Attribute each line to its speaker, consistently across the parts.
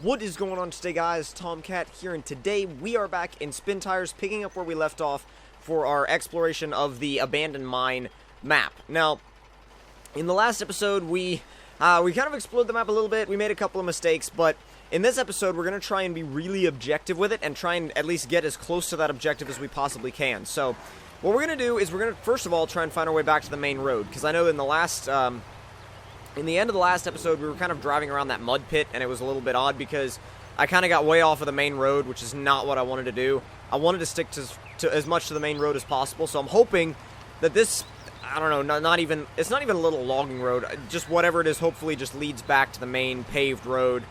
Speaker 1: What is going on today, guys? Tomcat here, and today we are back in Spin Tires, picking up where we left off for our exploration of the abandoned mine map. Now, in the last episode, we kind of explored the map a little bit. We made a couple of mistakes, but in this episode, we're going to try and be really objective with it and try and at least get as close to that objective as we possibly can. So, what we're going to do is we're going to, first of all, try and find our way back to the main road, because I know in the last... in the end of the last episode, we were kind of driving around that mud pit, and it was a little bit odd because I kind of got way off of the main road, which is not what I wanted to do. I wanted to stick to as much to the main road as possible, so I'm hoping that this, I don't know, it's not even a little logging road, just whatever it is, hopefully just leads back to the main paved road.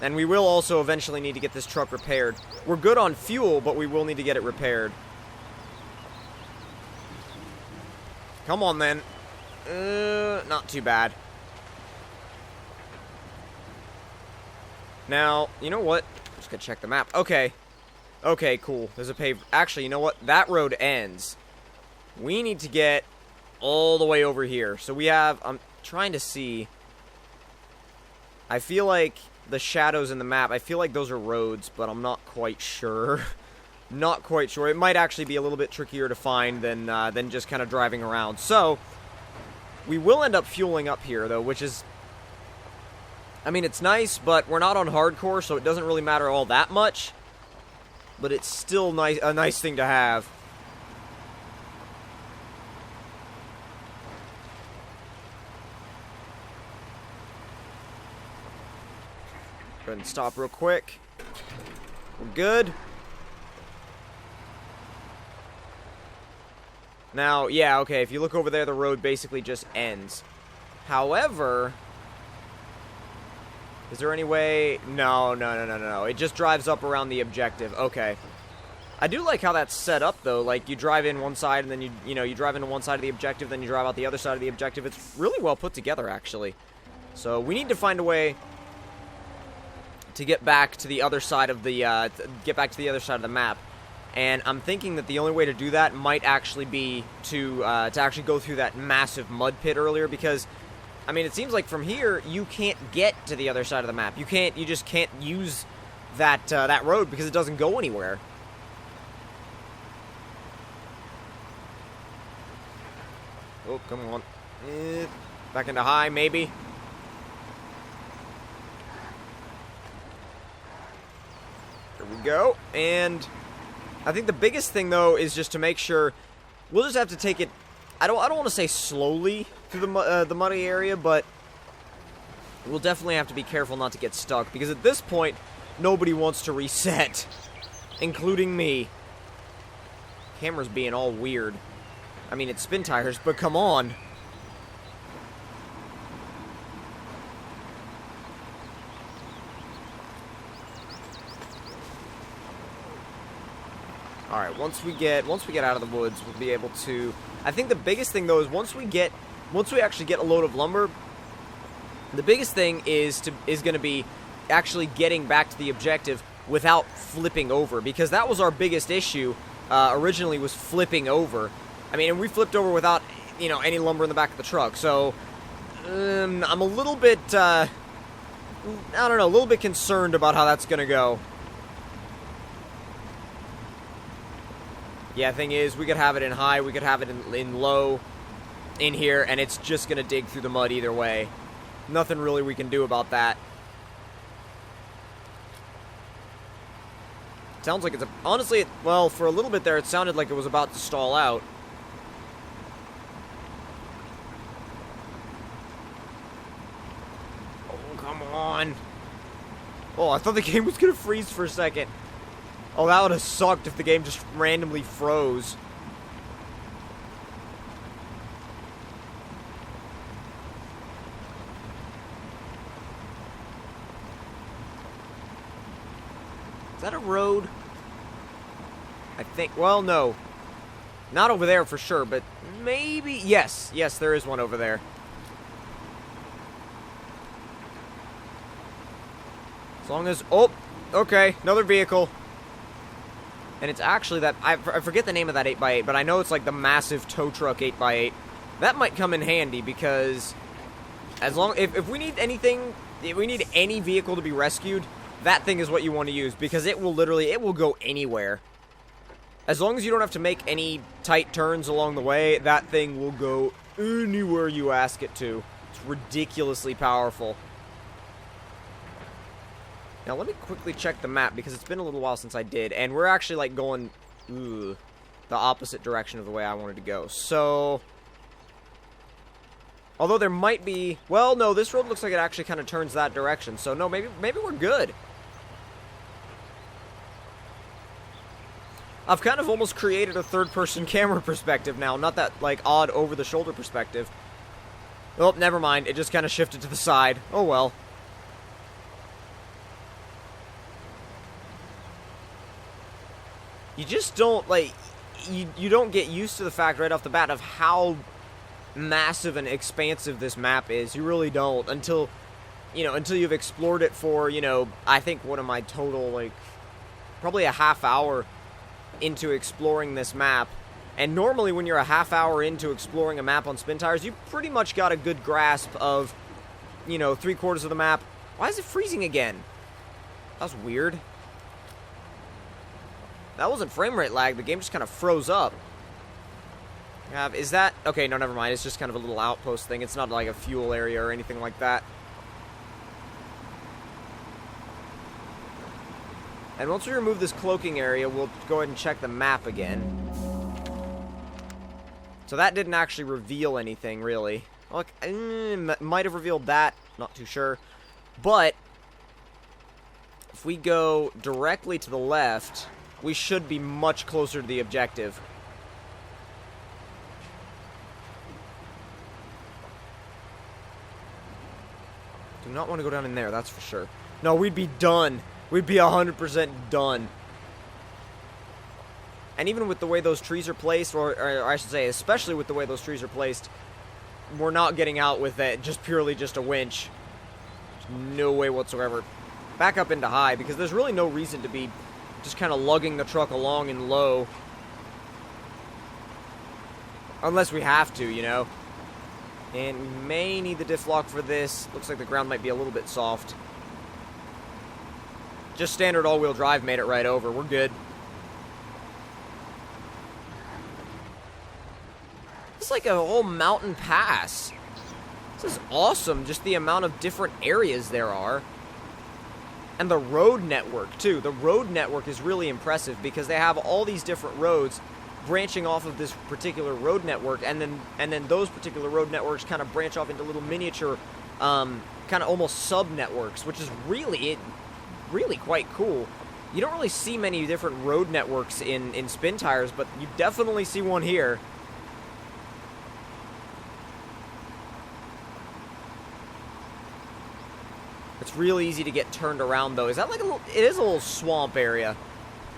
Speaker 1: And we will also eventually need to get this truck repaired. We're good on fuel, but we will need to get it repaired. Come on, then. Not too bad. Now, you know what? I'm just gonna check the map. Okay. Okay, cool. There's a paved... Actually, you know what? That road ends. We need to get all the way over here. So we have... I'm trying to see... I feel like the shadows in the map, I feel like those are roads, but I'm not quite sure. Not quite sure. It might actually be a little bit trickier to find than just kind of driving around. So... we will end up fueling up here, though, which is... I mean, it's nice, but we're not on hardcore, so it doesn't really matter all that much. But it's still a nice thing to have. Go ahead and stop real quick. We're good. Now, yeah, okay, if you look over there, the road basically just ends. However, is there any way? No. It just drives up around the objective. Okay. I do like how that's set up, though. Like, you drive in one side, and then you drive into one side of the objective, then you drive out the other side of the objective. It's really well put together, actually. So, we need to find a way to get back to the other side of the, map. And I'm thinking that the only way to do that might actually be to actually go through that massive mud pit earlier, because, I mean, it seems like from here, you can't get to the other side of the map. You just can't use that road because it doesn't go anywhere. Oh, come on. Back into high, maybe. There we go, and... I think the biggest thing, though, is just to make sure we'll just have to take it. I don't want to say slowly through the muddy area, but we'll definitely have to be careful not to get stuck, because at this point, nobody wants to reset, including me. Camera's being all weird. I mean, it's Spin Tires, but come on. Alright, once we get out of the woods, we'll be able to... I think the biggest thing, though, is once we actually get a load of lumber, the biggest thing is going to be actually getting back to the objective without flipping over, because that was our biggest issue, originally, was flipping over. I mean, and we flipped over without, any lumber in the back of the truck, so I'm a little bit, I don't know, a little bit concerned about how that's going to go. Yeah, thing is, we could have it in high, we could have it in low, in here, and it's just going to dig through the mud either way. Nothing really we can do about that. Sounds like it's honestly, well, for a little bit there, it sounded like it was about to stall out. Oh, come on. Oh, I thought the game was going to freeze for a second. Oh, that would have sucked if the game just randomly froze. Is that a road? I think, well, no. Not over there for sure, but maybe, yes. Yes, there is one over there. As long as, oh, okay, another vehicle. And it's actually that, I forget the name of that 8x8, but I know it's like the massive tow truck 8x8. That might come in handy because If we need anything, if we need any vehicle to be rescued, that thing is what you want to use, because it will go anywhere. As long as you don't have to make any tight turns along the way, that thing will go anywhere you ask it to. It's ridiculously powerful. Now, let me quickly check the map, because it's been a little while since I did, and we're actually, like, going the opposite direction of the way I wanted to go. So, although there might be... Well, no, this road looks like it actually kind of turns that direction, so no, maybe we're good. I've kind of almost created a third-person camera perspective now, not that, like, odd over-the-shoulder perspective. Oh, never mind, it just kind of shifted to the side. Oh, well. You just don't, like, you don't get used to the fact right off the bat of how massive and expansive this map is. You really don't, until you've explored it for, I think, what am I total, like, probably a half hour into exploring this map. And normally when you're a half hour into exploring a map on Spin Tires, you pretty much got a good grasp of, 3/4 of the map. Why is it freezing again? That was weird. That wasn't frame rate lag, the game just kind of froze up. Is that... Okay, no, never mind, it's just kind of a little outpost thing. It's not like a fuel area or anything like that. And once we remove this cloaking area, we'll go ahead and check the map again. So that didn't actually reveal anything, really. Look, might have revealed that, not too sure. But, if we go directly to the left, we should be much closer to the objective. Do not want to go down in there, that's for sure. No, we'd be done. We'd be 100% done. And even with the way those trees are placed, or I should say, especially with the way those trees are placed, we're not getting out with it, purely a winch. There's no way whatsoever. Back up into high, because there's really no reason to be just kind of lugging the truck along in low. Unless we have to, And we may need the diff lock for this. Looks like the ground might be a little bit soft. Just standard all-wheel drive made it right over. We're good. It's like a whole mountain pass. This is awesome, just the amount of different areas there are. And the road network, too. The road network is really impressive because they have all these different roads branching off of this particular road network, and then those particular road networks kind of branch off into little miniature, kind of almost sub-networks, which is really quite cool. You don't really see many different road networks in Spin Tires, but you definitely see one here. It's really easy to get turned around, though. Is that like a little... It is a little swamp area.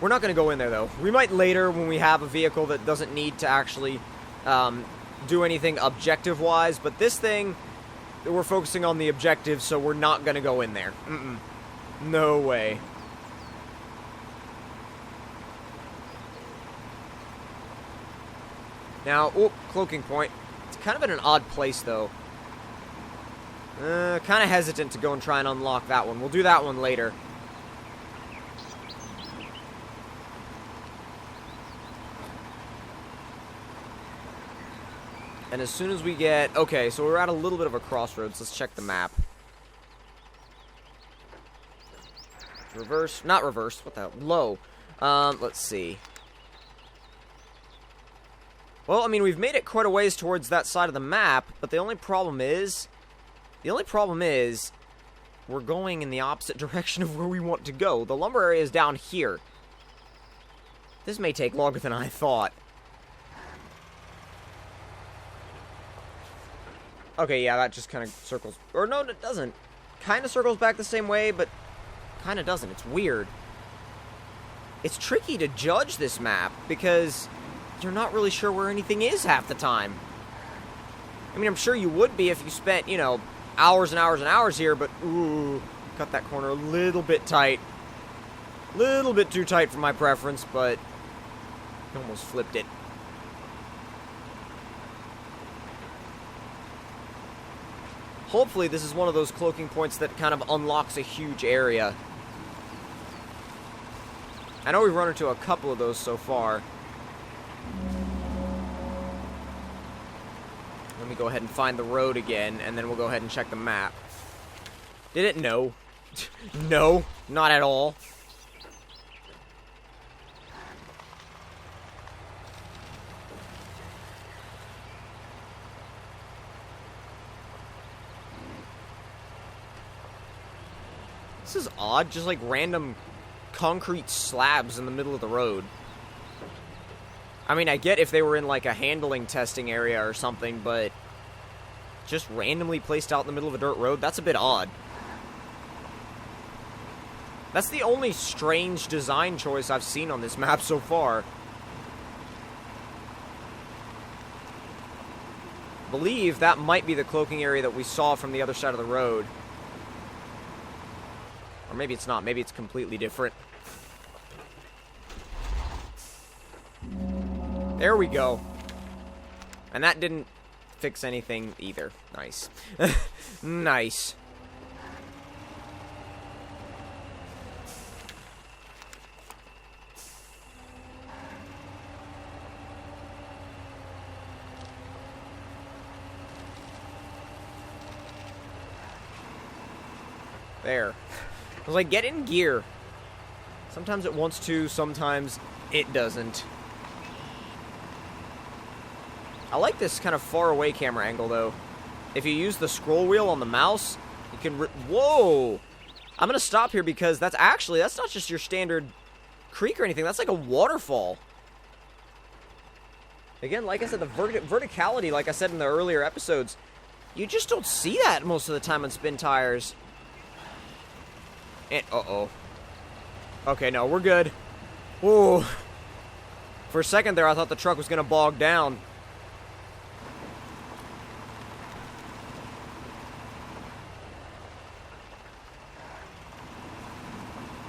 Speaker 1: We're not going to go in there, though. We might later when we have a vehicle that doesn't need to actually do anything objective-wise, but this thing, we're focusing on the objective, so we're not going to go in there. No way. Now, cloaking point. It's kind of in an odd place, though. Kind of hesitant to go and try and unlock that one. We'll do that one later. And as soon as we get... Okay, so we're at a little bit of a crossroads. Let's check the map. Reverse. Not reverse. What the hell? Low. Let's see. Well, I mean, we've made it quite a ways towards that side of the map, but the only problem is... we're going in the opposite direction of where we want to go. The lumber area is down here. This may take longer than I thought. Okay, yeah, that just kind of circles... Or no, it doesn't. Kind of circles back the same way, but kind of doesn't. It's weird. It's tricky to judge this map, because you're not really sure where anything is half the time. I mean, I'm sure you would be if you spent, hours and hours and hours here, but, ooh, cut that corner a little bit tight. Little bit too tight for my preference, but almost flipped it. hopefully this is one of those cloaking points that kind of unlocks a huge area. I know we've run into a couple of those so far. Let me go ahead and find the road again, and then we'll go ahead and check the map. Did it? No. No, not at all. This is odd, just like random concrete slabs in the middle of the road. I mean, I get if they were in like a handling testing area or something, but just randomly placed out in the middle of a dirt road, that's a bit odd. That's the only strange design choice I've seen on this map so far. I believe that might be the cloaking area that we saw from the other side of the road. Or maybe it's not. Maybe it's completely different. There we go. And that didn't fix anything either. Nice. Nice. There. I was like, get in gear. Sometimes it wants to, sometimes it doesn't. I like this kind of far away camera angle, though. If you use the scroll wheel on the mouse, you can... Whoa! I'm going to stop here because that's not just your standard creek or anything. That's like a waterfall. Again, like I said, the verticality, like I said in the earlier episodes, you just don't see that most of the time on spin tires. And, uh-oh. Okay, no, we're good. Whoa. For a second there, I thought the truck was going to bog down.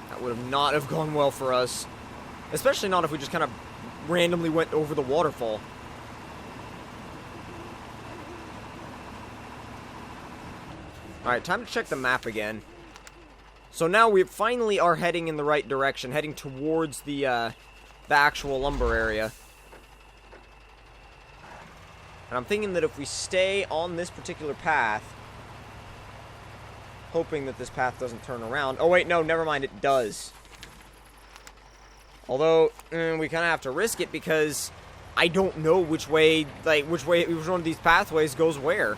Speaker 1: That would have not have gone well for us. Especially not if we just kind of randomly went over the waterfall. Alright, time to check the map again. So now we finally are heading in the right direction, heading towards the actual lumber area. And I'm thinking that if we stay on this particular path, hoping that this path doesn't turn around. Oh wait, no, never mind, it does. Although, we kind of have to risk it because I don't know which one of these pathways goes where.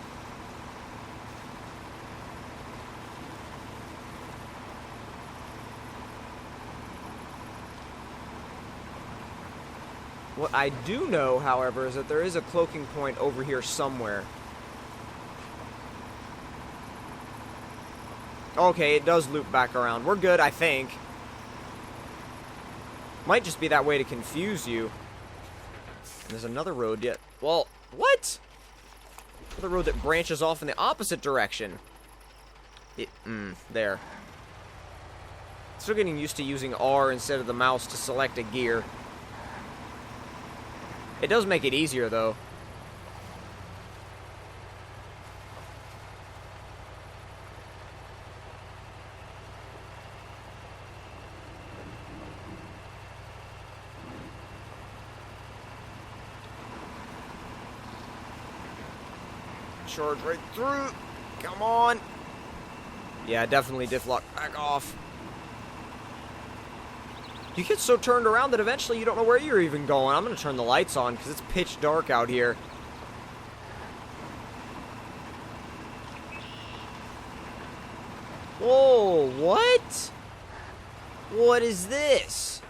Speaker 1: What I do know, however, is that there is a cloaking point over here somewhere. Okay, it does loop back around. We're good, I think. Might just be that way to confuse you. And there's another road yet. Well, what? Another road that branches off in the opposite direction. There. Still getting used to using R instead of the mouse to select a gear. It does make it easier, though. Charge right through. Come on. Yeah, definitely diff lock. Back off. You get so turned around that eventually you don't know where you're even going. I'm going to turn the lights on because it's pitch dark out here. Whoa, what? What is this?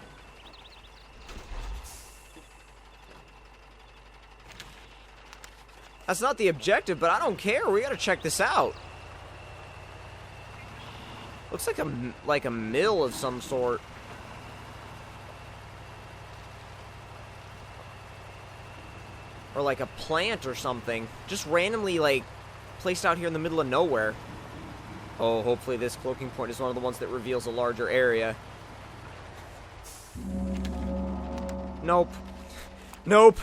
Speaker 1: That's not the objective, but I don't care. We got to check this out. Looks like a mill of some sort. Or like a plant or something. Just randomly, like, placed out here in the middle of nowhere. Oh, hopefully this cloaking point is one of the ones that reveals a larger area. Nope. Nope.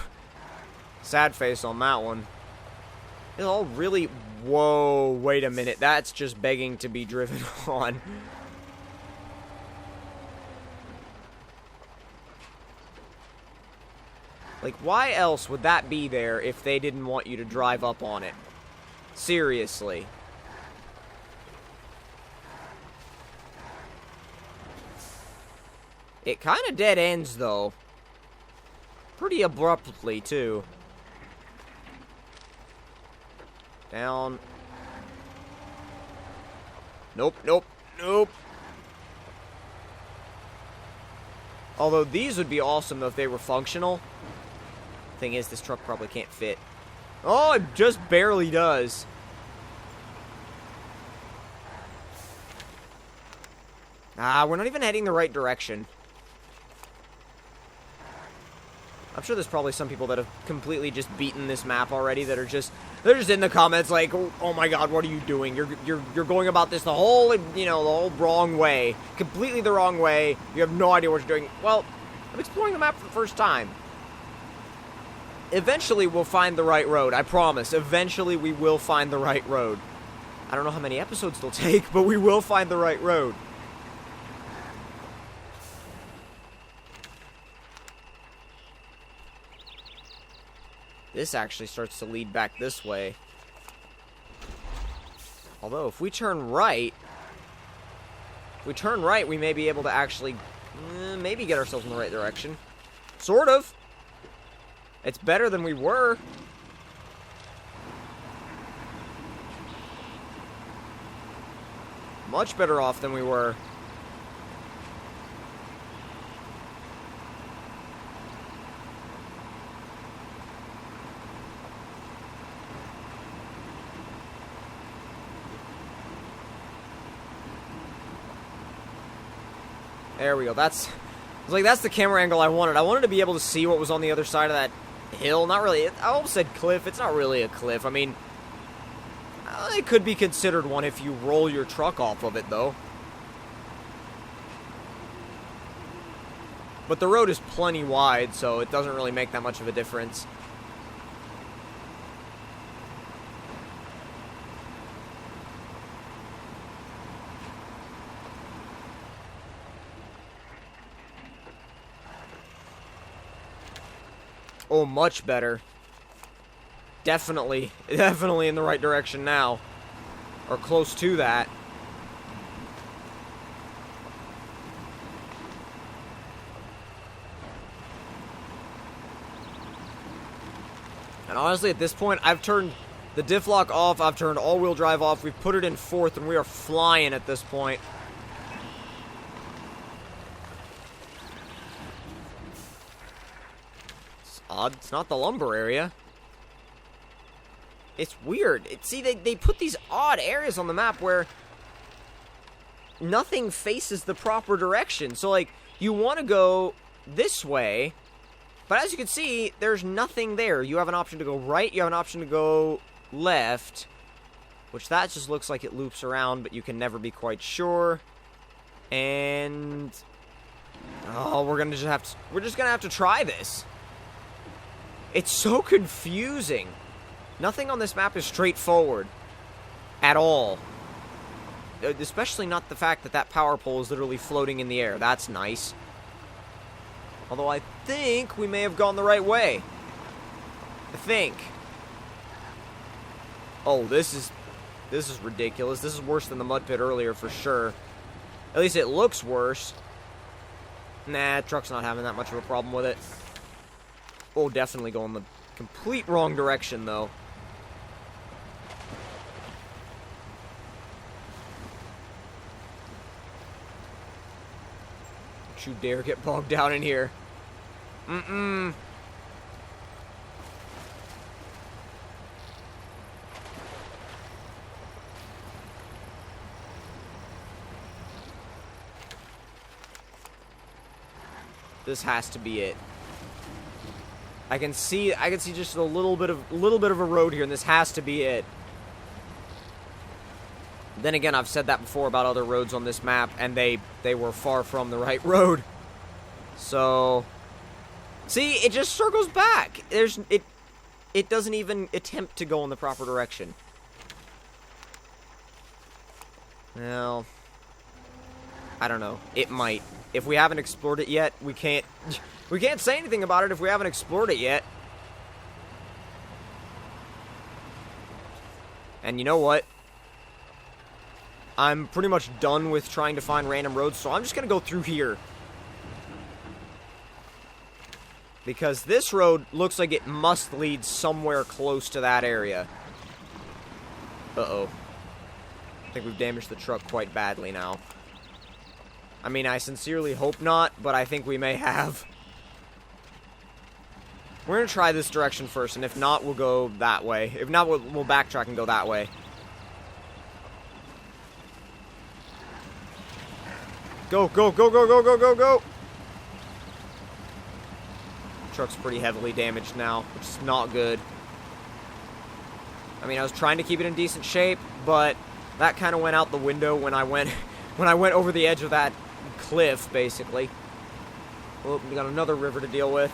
Speaker 1: Sad face on that one. It's all really... Whoa, wait a minute. That's just begging to be driven on. Like, why else would that be there if they didn't want you to drive up on it? Seriously. It kind of dead ends, though. Pretty abruptly, too. Down. Nope, nope, nope. Although these would be awesome though if they were functional. Thing is, this truck probably can't fit. Oh, it just barely does. Ah, we're not even heading the right direction. I'm sure there's probably some people that have completely just beaten this map already that are just... They're just in the comments like, oh my god, what are you doing? You're going about this the whole, you know, the whole wrong way. Completely the wrong way. You have no idea what you're doing. Well, I'm exploring the map for the first time. Eventually we'll find the right road, I promise. Eventually we will find the right road. I don't know how many episodes it'll take, but we will find the right road. This actually starts to lead back this way. Although, if we turn right... we may be able to actually... maybe get ourselves in the right direction. Sort of. It's better than we were. Much better off than we were. There we go. That's the camera angle I wanted. I wanted to be able to see what was on the other side of that hill. Not really. I almost said cliff. It's not really a cliff. I mean, it could be considered one if you roll your truck off of it, though. But the road is plenty wide, so it doesn't really make that much of a difference. Oh, much better. Definitely in the right direction now. Or close to that. And honestly, at this point, I've turned the diff lock off, I've turned all-wheel drive off, we've put it in fourth, and we are flying at this point. Odd. It's not the lumber area. It's weird. See, they put these odd areas on the map where nothing faces the proper direction. So, like, you want to go this way, but as you can see, there's nothing there. You have an option to go right, you have an option to go left, which that just looks like it loops around, but you can never be quite sure. And... oh, we're just gonna have to try this. It's so confusing. Nothing on this map is straightforward. At all. Especially not the fact that that power pole is literally floating in the air. That's nice. Although I think we may have gone the right way. I think. Oh, this is ridiculous. This is worse than the mud pit earlier for sure. At least it looks worse. Nah, truck's not having that much of a problem with it. Oh, definitely going the complete wrong direction, though. Don't you dare get bogged down in here. Mm-mm. This has to be it. I can see just a little bit of a road here, and this has to be it. Then again, I've said that before about other roads on this map, and they were far from the right road. So, see, it just circles back. It it doesn't even attempt to go in the proper direction. Well, I don't know. It might. If we haven't explored it yet, we can't say anything about it if we haven't explored it yet. And you know what? I'm pretty much done with trying to find random roads, so I'm just going to go through here. Because this road looks like it must lead somewhere close to that area. Uh-oh. I think we've damaged the truck quite badly now. I mean, I sincerely hope not, but I think we may have. We're going to try this direction first, and if not, we'll go that way. If not, we'll backtrack and go that way. Go, go, go, go, go, go, go, go! Truck's pretty heavily damaged now, which is not good. I mean, I was trying to keep it in decent shape, but that kind of went out the window when I went over the edge of that cliff, basically. Oh, we got another river to deal with.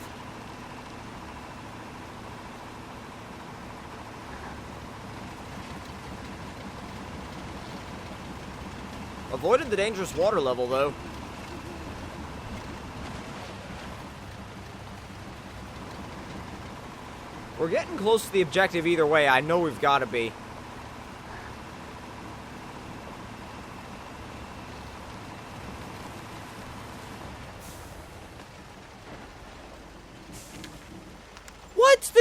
Speaker 1: Avoided the dangerous water level, though. We're getting close to the objective either way. I know we've got to be. What?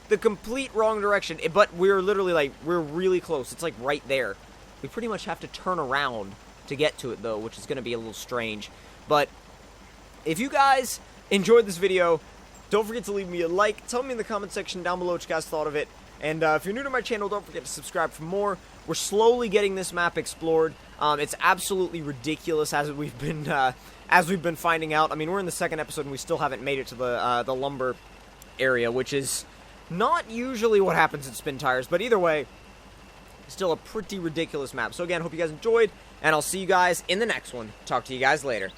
Speaker 1: The complete wrong direction. But we're literally, like, we're really close. It's, like, right there. We pretty much have to turn around to get to it, though, which is going to be a little strange. But if you guys enjoyed this video, don't forget to leave me a like. Tell me in the comment section down below what you guys thought of it. And if you're new to my channel, don't forget to subscribe for more. We're slowly getting this map explored. It's absolutely ridiculous as we've been finding out. I mean, we're in the second episode and we still haven't made it to the lumber area, which is not usually what happens at Spin Tires. But either way, still a pretty ridiculous map. So again, hope you guys enjoyed, and I'll see you guys in the next one. Talk to you guys later.